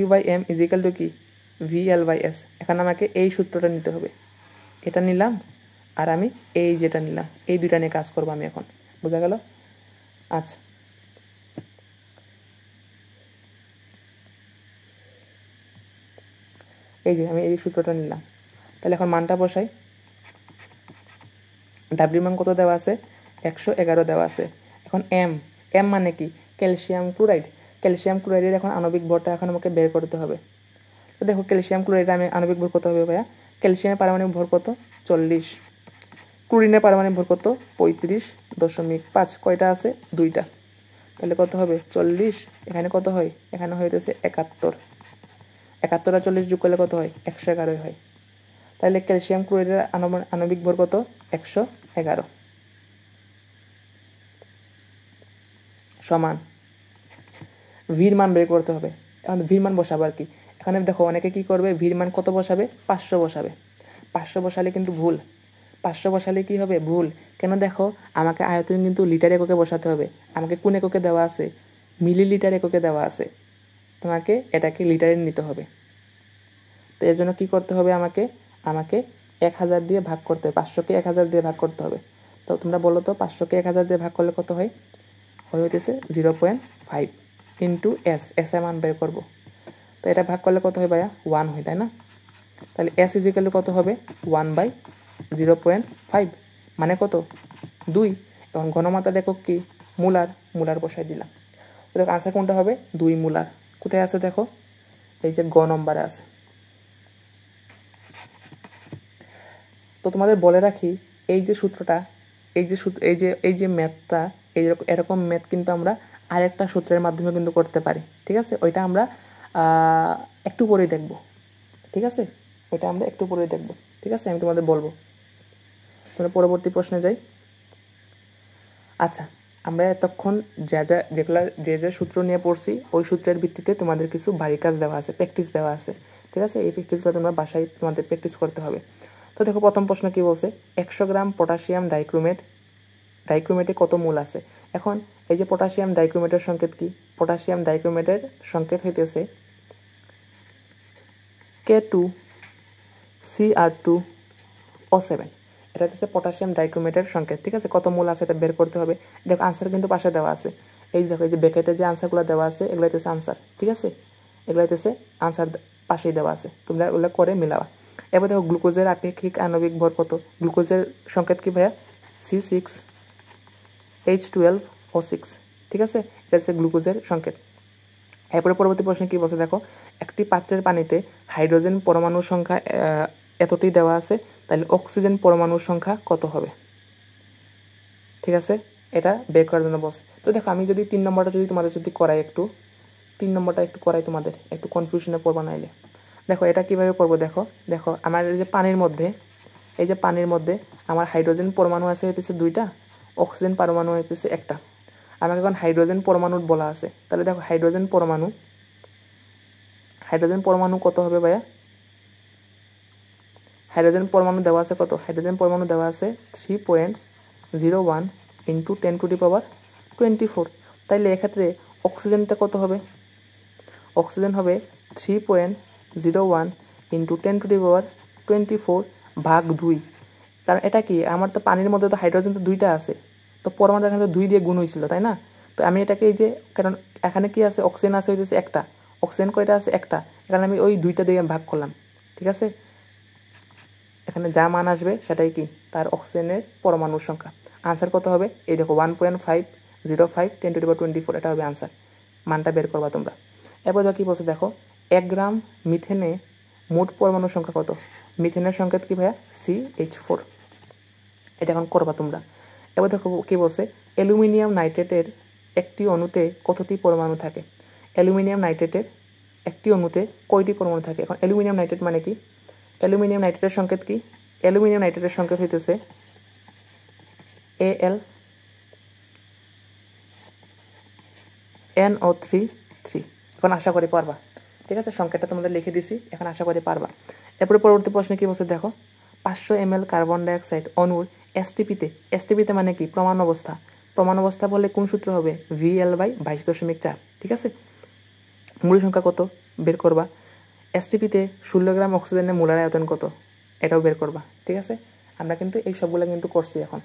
S1: W/M = কি VL/S। এখানে আমাকে এই সূত্রটা নিতে হবে, এটা নিলাম আর আমি এই যেটা নিলাম, এই দুইটা নিয়ে কাজ করবো আমি এখন। বোঝা গেল? আচ্ছা এই যে আমি এই সূত্রটা নিলাম, তাহলে এখন মানটা বসাই। ডাব্লিউ মান কত দেওয়া আছে 111 দেওয়া আছে। এখন এম মানে কি ক্যালসিয়াম ক্লোরাইড, ক্যালসিয়াম ক্লোরাইডের এখন আণবিক ভরটা এখন আমাকে বের করতে হবে। তো দেখো ক্যালসিয়াম ক্লোরাইডের আমি আণবিক ভর কত হবে ভাইয়া, ক্যালসিয়ামের পারমাণবিক ভর কত 40, ক্লোরিনের পারমাণবিক ভর কত 35.5, কয়টা আছে 2টা, তাহলে কত হবে 40, এখানে কত হয়, এখানে হইতেছে 71, 71 আর 40 যোগ করলে কত হয় 111 হয়। তাহলে ক্যালসিয়াম ক্লোরাইডের আণবিক ভর কত 111 সমান ভির মান বের করতে হবে। এখন ভির মান বসাবো আর কি। এখানে দেখো অনেকে কি করবে, ভির মান কত বসাবে 500 বসাবে। 500 বসালে কিন্তু ভুল, 500 বসালে কি হবে ভুল। কেন দেখো আমাকে আয়তন কিন্তু লিটার এককে বসাতে হবে। আমাকে কোন এককে দেওয়া আছে, মিলিলিটার এককে দেওয়া আছে, তোমাকে এটাকে লিটারে নিতে হবে। তো এর জন্য কী করতে হবে, আমাকে 1000 দিয়ে ভাগ করতে হবে, 500কে 1000 দিয়ে ভাগ করতে হবে। তো তোমরা বলো তো 500কে 1000 দিয়ে ভাগ করলে কত হয়, হইতেছে 0.5 ইন্টু এস এর মান বের করবো। তো এটা ভাগ করলে কত হয় ভাইয়া 1 হয়, তাই না? তাহলে এস ইজিক্যাল কত হবে 1/0.5 মানে কত 2। এখন ঘনমাত্রার একক কি মুলার বসাই দিলাম। তো দেখো আনসার কোনটা হবে 2 মুলার। কোথায় আছে দেখো, এই যে গ নম্বরে আছে। তো তোমাদের বলে রাখি, এই যে সূত্রটা, এই যে ম্যাথটা, এরকম ম্যাথ কিন্তু আমরা আরেকটা সূত্রের মাধ্যমে কিন্তু করতে পারি, ঠিক আছে? ওইটা আমরা একটু পরেই দেখব, ঠিক আছে? ওইটা আমরা একটু পরেই দেখব, ঠিক আছে? আমি তোমাদের বলবো। তোমরা পরবর্তী প্রশ্নে যাই। আচ্ছা, আমরা এতক্ষণ যে সূত্র নিয়ে পড়ছি, ওই সূত্রের ভিত্তিতে তোমাদের কিছু বাড়ি কাজ দেওয়া আছে, প্র্যাকটিস দেওয়া আছে, ঠিক আছে? এই প্র্যাকটিসটা তোমরা বাসায় তোমাদের প্র্যাকটিস করতে হবে। তো দেখো প্রথম প্রশ্ন কি বলছে, 100 গ্রাম পটাশিয়াম ডাইক্রোমেটে কত মোল আছে। এখন এই যে পটাশিয়াম ডাইক্রোমেটের সংকেত কি, পটাশিয়াম ডাইক্রোমেটের সংকেত হইতেছে K2CR2O7। এটা হচ্ছে পটাশিয়াম ডাইক্রোমেটের সংকেত, ঠিক আছে? কত মোল আছে এটা বের করতে হবে। দেখো আনসার কিন্তু পাশে দেওয়া আছে, এই দেখো এই যে ব্র্যাকেটে যে আনসারগুলো দেওয়া আছে এগুলো হচ্ছে আনসার, ঠিক আছে? এগুলো হচ্ছে আনসার পাশেই দেওয়া আছে, তোমরা ওগুলো করে মিলাবা। এবার দেখো গ্লুকোজের আপেক্ষিক আণবিক ভর কত। গ্লুকোজের সংকেত কি ভাইয়া C6H12O6, ঠিক আছে? এটা হচ্ছে গ্লুকোজের সংকেত। এরপরে পরবর্তী প্রশ্নে কী বলছে দেখো, একটি পাত্রের পানিতে হাইড্রোজেন পরমাণুর সংখ্যা এতটি দেওয়া আছে, তাহলে অক্সিজেন পরমাণুর সংখ্যা কত হবে, ঠিক আছে? এটা বের করার জন্য বলছে। তো দেখো আমি যদি 3 নম্বরটা যদি তোমাদের করাই, 3 নম্বরটা একটু করাই তোমাদের, একটু কনফিউশনে পড়বা নাইলে। দেখো এটা কীভাবে করবো, দেখো আমার এই যে পানির মধ্যে আমার হাইড্রোজেন পরমাণু আছে হইতেছে 2টা, অক্সিজেন পরমাণু হইতেছে 1টা। আমাকে এখন হাইড্রোজেন পরমাণু বলা আছে, তাহলে দেখো হাইড্রোজেন পরমাণু কত হবে ভাইয়া? হাইড্রোজেন পরমাণু দেওয়া আছে কত, হাইড্রোজেন পরমাণু দেওয়া আছে 3.01 ইন্টু 10⁻24। তাইলে এক্ষেত্রে অক্সিজেনটা কত হবে, অক্সিজেন হবে 3.01 ইন্টু 10⁻24 ভাগ 2। কারণ এটা কি, আমার তো পানির মধ্যে তো হাইড্রোজেন তো 2টা আছে, তো পরমাণু এখানে তো 2 দিয়ে গুণ হয়েছিল, তাই না? তো আমি এটাকে এই যে, কারণ এখানে কি আছে অক্সিজেন আছে হইতেছে 1টা, অক্সিজেন কয়টা আছে 1টা, কারণ আমি ওই 2টা দিয়ে ভাগ করলাম, ঠিক আছে? এখানে যা মান আসবে সেটাই কি তার অক্সিজেনের পরমাণুর সংখ্যা। আনসার কত হবে, এই দেখো 1.505 10⁻24, এটা হবে আনসার। মানটা বের করবা তোমরা। এরপর দেখো কী বলছে দেখো, 1 গ্রাম মিথেনে মোট পরমাণুর সংখ্যা কত। মিথেনের সংকেত কি ভাইয়া CH4, এটা এখন করবা তোমরা। এবার দেখো কী বলছে, অ্যালুমিনিয়াম নাইট্রেটের একটি অণুতে কতটি পরমাণু থাকে। অ্যালুমিনিয়াম নাইট্রেটের একটি অণুতে কয়টি পরমাণু থাকে। এখন অ্যালুমিনিয়াম নাইট্রেট মানে কি, অ্যালুমিনিয়াম নাইট্রেটের সংকেত কি, অ্যালুমিনিয়াম নাইট্রেটের সংকেত হইতেছে AlNO3। এখন আশা করি পারবা, ঠিক আছে? সংকেতটা তোমাদের লিখে দিছি, এখন আশা করি পারবা। এরপরে পরবর্তী প্রশ্নে কী বলছে দেখো, 500 ml কার্বন ডাইঅক্সাইড অণুর এসটিপিতে মানে কি প্রমাণ অবস্থা বললে কোন সূত্র হবে, VL/22.4, ঠিক আছে? মূল সংখ্যা কত বের করবা। এসটিপিতে 16 গ্রাম অক্সিজেনের মোলার আয়তন কত, এটাও বের করবা, ঠিক আছে? আমরা কিন্তু এই সবগুলো কিন্তু করছি এখন।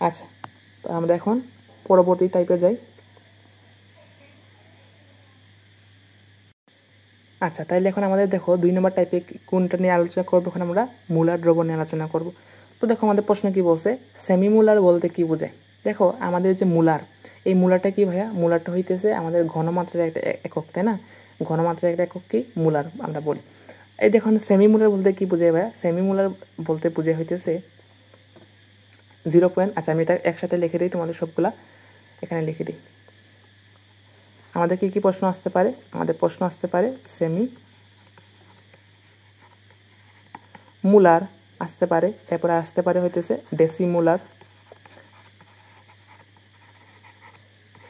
S1: আচ্ছা, তো আমরা এখন পরবর্তী টাইপে যাই। আচ্ছা, তাইলে এখন আমাদের দেখো 2 নম্বর টাইপে কোনটা নিয়ে আলোচনা করবো, এখন আমরা মুলার দ্রব্য নিয়ে আলোচনা করব। তো দেখো আমাদের প্রশ্ন কি বলছে, সেমি মুলার বলতে কি বোঝায়। দেখো আমাদের যে মুলার, এই মুলারটা কি ভাইয়া, মুলারটা হইতেছে আমাদের ঘনমাত্রার একটা একক, তাই না? ঘনমাত্রার একটা একক কি মুলার আমরা বলি। এই দেখুন সেমি মুলার বলতে কি বোঝায় ভাইয়া, সেমি মুলার বলতে বোঝায় হইতেছে 0. আচ্ছা আমি এটা একসাথে লিখে দিই, তোমাদের সবগুলা এখানে লিখে দিই। আমাদের কি প্রশ্ন আসতে পারে, আমাদের প্রশ্ন আসতে পারে সেমি মোলার আসতে পারে, এরপরে আসতে পারে হইতেছে ডেসিমোলার,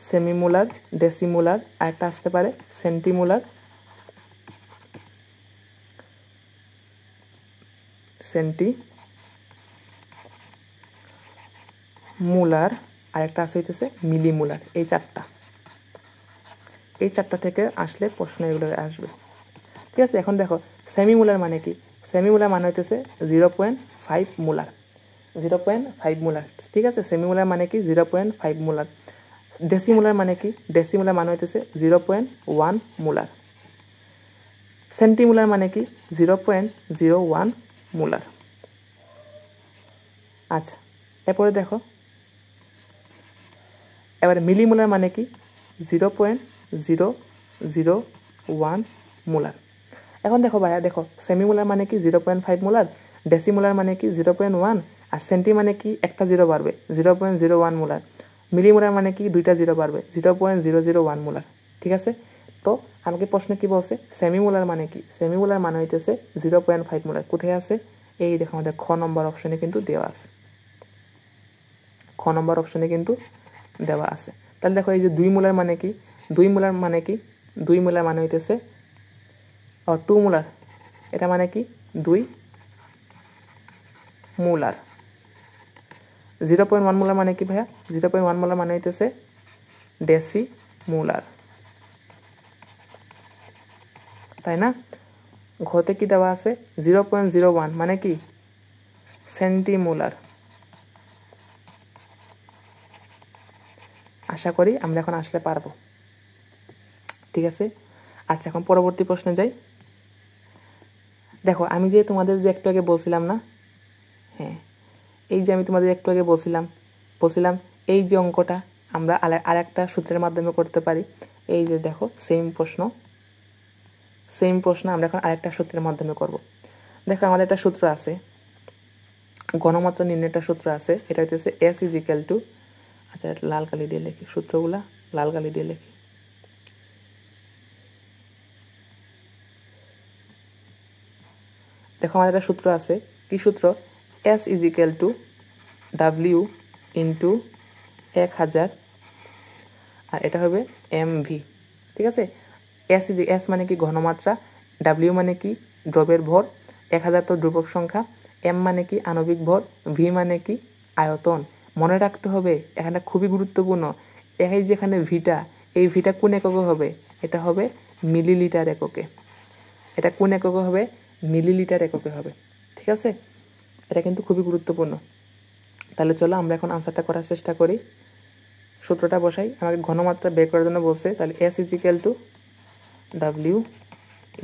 S1: সেমিমোলার, ডেসিমোলার, আরেকটা আসতে পারে সেন্টিমোলার, সেন্টিমোলার, আরেকটা আছে হইতেছে মিলিমোলার। এই চারটা থেকে আসলে প্রশ্ন এগুলো আসবে। ঠিক আছে, এখন দেখো সেমিমোলার মানে কি? সেমিমোলার মানে হইতেছে 0.5 মোলার, 0.5 মোলার। ঠিক আছে, সেমিমোলার মানে কি 0.5 মোলার। ডেসিমোলার মানে কি? ডেসিমোলার মানে হইতেছে 0.1 মোলার। সেন্টিমোলার মানে কি? 0.01 মোলার। আচ্ছা, এরপরে দেখো এবারে মিলিমোলার মানে কি? 0.001 মোলার। এখন দেখো ভাইয়া, দেখো সেমিমোলার মানে কি 0.5 মোলার, ডেসিমোলার মানে কি 0.1, আর সেন্টি মানে কি একটা জিরো বাড়বে 0.01 মোলার, মিলিমোলার মানে কি দুইটা জিরো বাড়বে 0.001 মোলার। ঠিক আছে, তো আমাকে প্রশ্ন কি বলছে? সেমিমোলার মানে কি? সেমিমোলার মানে হইতেছে 0.5 মোলার। কোথায় আছে? এই দেখো আমাদের খ নম্বর অপশনে কিন্তু দেওয়া আছে, খ নম্বর অপশনে কিন্তু দেওয়া আছে। তাহলে দেখো এই যে 2 মোলার মানে কি? 2 মোলার মানে কি? 2 মোলার মানে হইতেছে 2 মোলার, এটা মানে কি 2 মোলার। 0.1 মোলার মানে কি ভাইয়া? 0.1 মোলার মানে হইতেছে ডেসিমোলার, তাই না? ঘতে কি দেওয়া আছে? 0.01 মানে কি সেন্টিমোলার। আশা করি আমরা এখন আসলে পারবো। ঠিক আছে, আচ্ছা এখন পরবর্তী প্রশ্নে যাই। দেখো আমি যে তোমাদের যে একটু আগে বলছিলাম না, হ্যাঁ এই যে আমি তোমাদের একটু আগে বলছিলাম এই যে অঙ্কটা আমরা আর একটা সূত্রের মাধ্যমে করতে পারি। এই যে দেখো সেম প্রশ্ন আমরা এখন আরেকটা সূত্রের মাধ্যমে করব। দেখো আমাদের একটা সূত্র আছে, ঘনমাত্রা নির্ণয়ের একটা সূত্র আছে, এটা হইতেছে S ইজ ইকুয়াল টু, আচ্ছা লাল কালি দিয়ে লিখি, সূত্রগুলা লাল কালি দিয়ে লিখি। দেখো আমাদের একটা সূত্র আছে, কি সূত্র? S is equal two W into 1000, আর এটা হবে MV। ঠিক আছে, S মানে কি ঘনমাত্রা, W মানে কি দ্রবের ভর, 1000 তো ধ্রুবক সংখ্যা, M মানে কি আণবিক ভর, V মানে কি আয়তন। মনে রাখতে হবে এখানে খুবই গুরুত্বপূর্ণ, এই যেখানে ভিটা, এই ভিটা কোন এককে হবে? এটা হবে মিলিলিটার এককে। এটা কোন এককে হবে? মিলিলিটার এককে হবে। ঠিক আছে, এটা কিন্তু খুবই গুরুত্বপূর্ণ। তাহলে চলো আমরা এখন আনসারটা করার চেষ্টা করি। সূত্রটা বসাই, আমাকে ঘনমাত্রা বের করার জন্য বলছে, তাহলে S is equal two W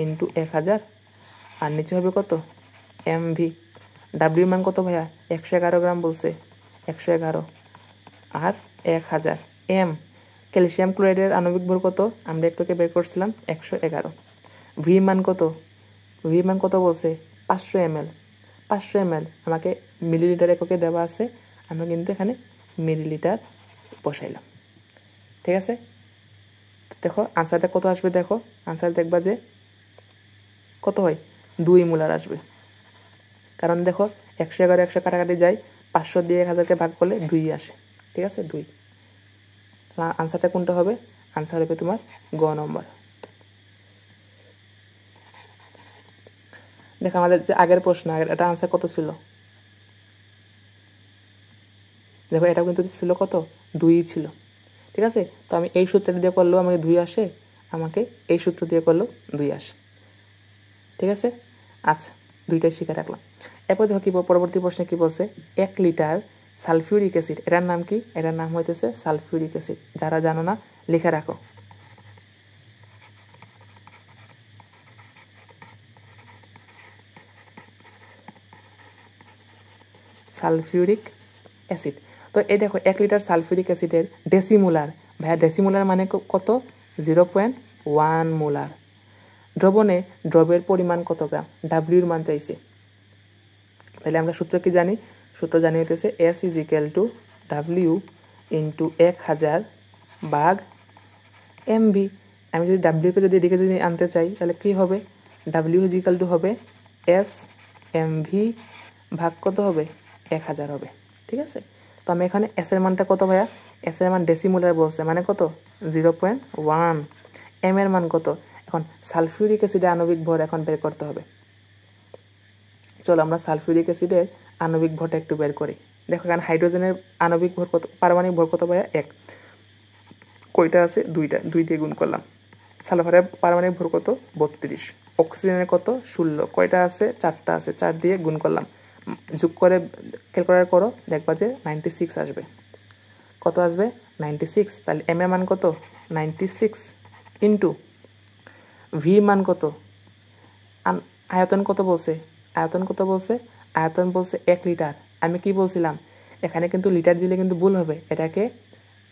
S1: into 1000, আর নিচে হবে কত? MV। W মান কত ভাইয়া? 111 গ্রাম বলছে, 111, আর 1000। M ক্যালসিয়াম ক্লোরাইডের আণবিক ভর কত? আমরা একটুকে বের করছিলাম 111। V মান কত? V মান কত বলছে? 500 ml। 500 ml আমাকে মিলিলিটার এককে দেওয়া আছে, আমরা কিন্তু এখানে মিলিলিটার বসাইলাম। ঠিক আছে, দেখো আনসারটা কত আসবে। দেখো আনসার দেখবা যে কত হয়? 2 মোলার আসবে, কারণ দেখো 111 100 কাটাকাটি যায়, 500 দিয়ে 1000কে ভাগ করলে 2 আসে। ঠিক আছে, 2। আনসারটা কোনটা হবে? আনসার হবে তোমার গ নম্বর। দেখো আমাদের যে আগের প্রশ্ন, এটা আনসার কত ছিল? দেখো এটাও কিন্তু ছিল কত? 2 ছিল। ঠিক আছে, তো আমি এই সূত্র দিয়ে করলেও আমাকে 2 আসে, আমাকে এই সূত্র দিয়ে করলেও 2 আসে। ঠিক আছে, আচ্ছা দুইটাই শিখে রাখলাম। এরপর দেখো কি পরবর্তী প্রশ্নে কি বলছে? 1 লিটার সালফিউরিক অ্যাসিড, এটার নাম কি? এটার নাম হইতেছে সালফিউরিক অ্যাসিড। যারা জানো না লিখে রাখো। Sulphuric acid. তো এই দেখো 1 লিটার সালফিউরিক অ্যাসিডের ডেসিমোলার, ভাইয়া ডেসিমোলার মানে কত? 0.1 মোলার। দ্রবণে দ্রবের পরিমাণ কত গ্রাম? ডাব্লিউর মান চাইছে। তাহলে আমরা সূত্র কি জানি? সূত্র জানি হইতেছে S is equal two W into 1000 ভাগ MV। আমি যদি ডাব্লিউকে যদি এদিকে যদি আনতে চাই তাহলে কি হবে? W ইজ ইকুয়াল টু হবে S এমভি ভাগ কত হবে 1000 হবে। ঠিক আছে, তো আমি এখানে এস এর মানটা কত ভাইয়া, এস এর মান ডেসিমোলার বলছে মানে কত 0.1। এম এর মান কত, এখন সালফিউরিক অ্যাসিডের আণবিক ভর এখন বের করতে হবে। চলো আমরা সালফিউরিক অ্যাসিডের আণবিক ভরটা একটু বের করি। দেখো এখানে হাইড্রোজেনের আণবিক ভর কত, পারমাণবিক ভর কত ভাইয়া 1, কয়টা আছে 2টা, 2 দিয়ে গুণ করলাম। সালফারের পারমাণবিক ভর কত 32, অক্সিজেনের কত 16, কয়টা আছে 4টা আছে, 4 দিয়ে গুণ করলাম, যোগ করে ক্যালকুলেট করো, দেখবা যে 96 আসবে। কত আসবে 96, তাহলে এম এর মান কত 96 ইন্টু ভি মান কত, আয়তন কত বলছে, আয়তন কত বলছে, আয়তন বলছে 1 লিটার। আমি কি বলছিলাম, এখানে কিন্তু লিটার দিলে কিন্তু ভুল হবে, এটাকে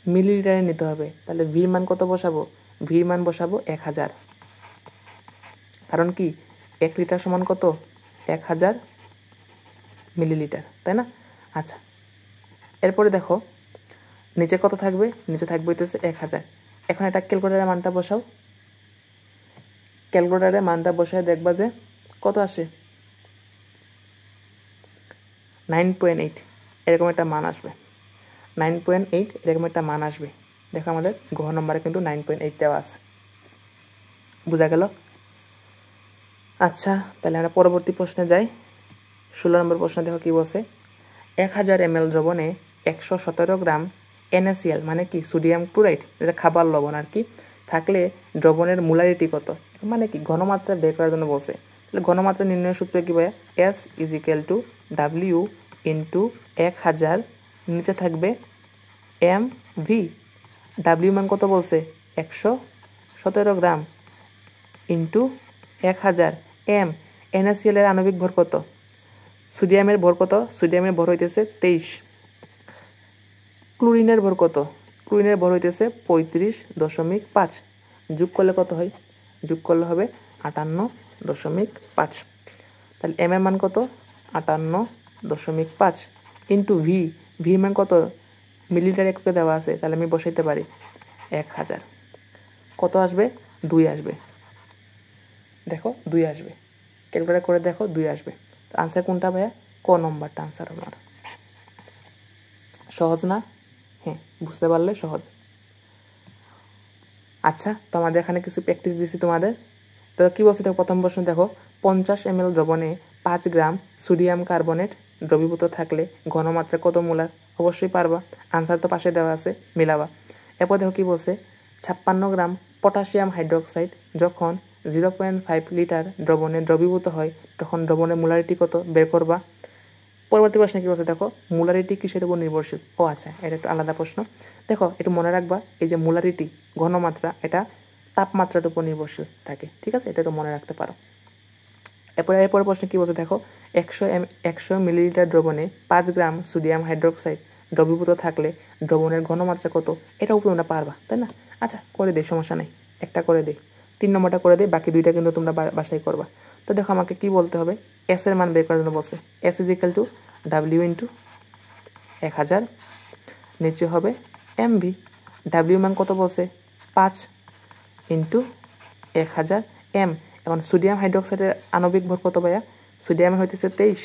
S1: মিলিলিটারে নিতে হবে। তাহলে ভির মান কত বসাবো, ভির মান বসাবো 1000, কারণ কি 1 লিটার সমান কত 1000 মিলিলিটার, তাই না? আচ্ছা, এরপরে দেখো নিচে কত থাকবে, নিচে থাকবে হইতেছে 1000। এখন এটা ক্যালকুলেটারের মানটা বসাও, ক্যালকুলেটারের মানটা বসায় দেখবা যে কত আসে 9.8, এরকম একটা মান আসবে। 9.8 এরকম একটা মান আসবে। দেখো আমাদের ঘ নম্বরে কিন্তু 9.8 দেওয়া আছে, বোঝা গেল? আচ্ছা, তাহলে আমরা পরবর্তী প্রশ্নে যাই। 16 নম্বর প্রশ্ন দেখো কি বলছে, 1000 ml দ্রবণে 117 গ্রাম NaCl মানে কি সোডিয়াম ক্লোরাইড, এটা খাবার লবণ আর কি, থাকলে দ্রবণের মোলারিটি কত, মানে কি ঘনমাত্রা বের করার জন্য বলছে। তাহলে ঘনমাত্রা নির্ণয়ের সূত্র কি ভাইয়া, S = W ইন্টু 1000, নিচে থাকবে mv, W মান কত বলছে 117 গ্রাম ইন্টু 1000, m NaCl এর আণবিক ভর কত, সোডিয়ামের ভর কত, সোডিয়ামের ভর হইতেছে 23, ক্লোরিনের ভর কত, ক্লোরিনের ভর হইতেছে 35.5, যোগ করলে কত হয়, যোগ করলে হবে 58.5। তাহলে এম এর মান কত 58.5 ইন্টু ভি, ভি মান কত মিলিলিটার এককে দেওয়া আছে, তাহলে আমি বসাইতে পারি 1000, কত আসবে 2 আসবে। দেখো 2 আসবে, ক্যালকুলেট করে দেখো 2 আসবে। তো আনসার কোনটা ভাইয়া, ক নম্বরটা আনসার আমার। সহজ না? হ্যাঁ, বুঝতে পারলে সহজ। আচ্ছা, তো আমাদের এখানে কিছু প্র্যাকটিস দিছি তোমাদের। তো কী বলছি দেখো, প্রথম প্রশ্ন দেখো, 50 ml দ্রবণে 5 গ্রাম সোডিয়াম কার্বনেট দ্রবীভূত থাকলে ঘনমাত্রা কত মোলার, অবশ্যই পারবা, আনসার তো পাশে দেওয়া আছে, মিলাবা। এরপর দেখো কী বলছে, 56 গ্রাম পটাশিয়াম হাইড্রোক্সাইড যখন 0.5 লিটার দ্রবণে দ্রবীভূত হয় তখন দ্রবণের মোলারিটি কত বের করবা। পরবর্তী প্রশ্নে কী বলছে দেখো, মোলারিটি কিসের উপর নির্ভরশীল, ও আচ্ছা এটা একটু আলাদা প্রশ্ন। দেখো একটু মনে রাখবা, এই যে মোলারিটি ঘনমাত্রা, এটা তাপমাত্রার উপর নির্ভরশীল থাকে, ঠিক আছে, এটা একটু মনে রাখতে পারো। এরপরে প্রশ্নে কী বলছে দেখো, 100 মিলিলিটার দ্রবণে 5 গ্রাম সোডিয়াম হাইড্রোক্সাইড দ্রবীভূত থাকলে দ্রবণের ঘনমাত্রা কত, এটাও তোমরা পারবা, তাই না? আচ্ছা করে দিই, সমস্যা নেই, একটা করে দিই, 3 নম্বরটা করে দিই, বাকি 2টা কিন্তু তোমরা বাসায় করবা। তো দেখো আমাকে কি বলতে হবে, এস এর মান বের করার জন্য বলছে, S = W ইন্টু 1000, নিচে হবে mv, W মান কত বলছে 5 ইন্টু 1000 m। এখন সোডিয়াম হাইড্রোক্সাইডের আণবিক ভর কত ভাইয়া, সোডিয়ামে হইতেছে 23,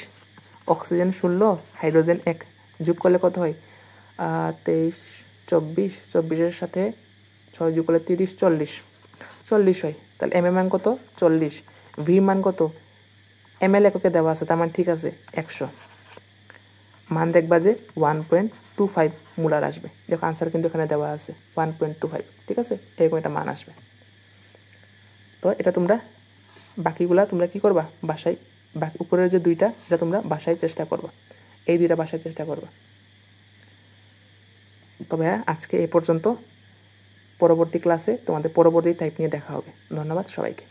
S1: অক্সিজেন 16, হাইড্রোজেন 1, যোগ করলে কত হয় 23, 24, 24-এর সাথে 6 যোগ করলে 30, 40 হয়। তাহলে এম এর মান কত 40, ভি মান কত ml এককে দেওয়া আছে, তার মানে ঠিক আছে 100, মান দেখবা যে 1.25 মোলার আসবে। দেখো আনসার কিন্তু এখানে দেওয়া আছে 1.25, ঠিক আছে, এরকম একটা মান আসবে। তো এটা তোমরা বাকিগুলা তোমরা কি করবা, বাসায়, বাকি উপরের যে 2টা এটা তোমরা বাসায় চেষ্টা করবা, এই 2টা বাসায় চেষ্টা করবা। তবে হ্যাঁ, আজকে এ পর্যন্ত, পরবর্তী ক্লাসে তোমাদের পরবর্তী টাইপ নিয়ে দেখা হবে। ধন্যবাদ সবাইকে।